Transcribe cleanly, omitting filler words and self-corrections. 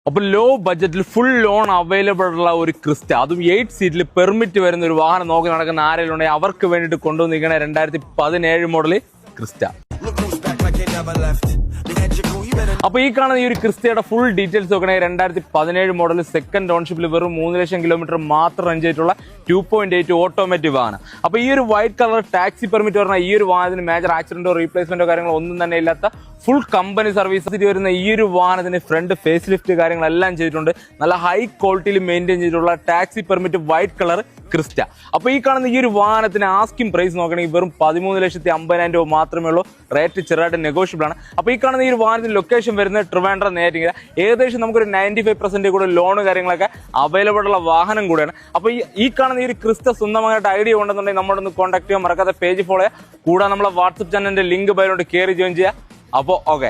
അപ്പോൾ ലോ ബഡ്ജറ്റിൽ full loan available ഉള്ള ഒരു ക്രിസ്റ്റ, അതും 8 സീറ്റിൽ പെർമിറ്റ് വരുന്ന ഒരു വാഹനം നോക്കി നടക്കുന്ന ആരെങ്കിലും ഉണ്ടെങ്കിൽ അവർക്ക് വേണ്ടിയിട്ട് കൊണ്ടുവന്നിരിക്കണ 2017 മോഡൽ ക്രിസ്റ്റ. അപ്പൊ ഈ കാണുന്ന ഈ ഒരു ക്രിസ്റ്റയുടെ ഫുൾ ഡീറ്റെയിൽസ് നോക്കണമെങ്കിൽ 2017 മോഡൽ സെക്കൻഡ് ഓൺഷിപ്പിൽ വെറും 3 ലക്ഷം കിലോമീറ്റർ മാത്രം റൺ ചെയ്തിട്ടുള്ള 2.8 ഓട്ടോമാറ്റിക് വാഹനം. അപ്പൊ ഈ ഒരു വൈറ്റ് കളർ ടാക്സി പെർമിറ്റ് പറഞ്ഞാൽ ഈ ഒരു വാഹനത്തിന് മേജർ ആക്സിഡന്റോ റീപ്ലേസ്മെന്റോ കാര്യങ്ങളോ ഒന്നും തന്നെ ഇല്ലാത്ത ഫുൾ കമ്പനി സർവീസ് വരുന്ന ഈ ഒരു വാഹനത്തിന് ഫ്രണ്ട് ഫേസ് ലിഫ്റ്റ് കാര്യങ്ങളെല്ലാം ചെയ്തിട്ടുണ്ട്. നല്ല ഹൈ ക്വാളിറ്റിയിൽ മെയിൻറ്റെയിൻ ചെയ്തിട്ടുള്ള taxi permit white colour Crysta. അപ്പൊ ഈ കാണുന്ന ഈ ഒരു വാഹനത്തിന് ആസ്കിംഗ് പ്രൈസ് നോക്കണമെങ്കിൽ വെറും 13,50,000 രൂപ മാത്രമേ ഉള്ളൂ. റേറ്റ് ചെറുതായിട്ട് നെഗോഷ്യബിൾ ആണ്. അപ്പൊ ഈ കാണുന്ന ഈ ഒരു വാഹനത്തിന് ലൊക്കേഷൻ വരുന്നത് ട്രിവാൻഡ്രം നേരിട്ട്. ഏകദേശം നമുക്കൊരു 95% കൂടെ ലോൺ കാര്യങ്ങളൊക്കെ അവൈലബിൾ ഉള്ള വാഹനം കൂടെയാണ്. അപ്പൊ ഈ കാണുന്ന ഈ ഒരു ക്രിസ്റ്റ സ്വന്തമായിട്ട് ഐഡിയ ഉണ്ടെന്നുണ്ടെങ്കിൽ നമ്മളൊന്ന് കോൺടാക്ട് ചെയ്യാൻ മറക്കാതെ പേജ് ഫോളോ ചെയ്യുക. കൂടാതെ നമ്മളെ വാട്സ്ആപ്പ് ചാനലിന്റെ ലിങ്ക് ബയോണ്ട് കയറി ജോയിൻ ചെയ്യുക. അപ്പോൾ ഓക്കെ.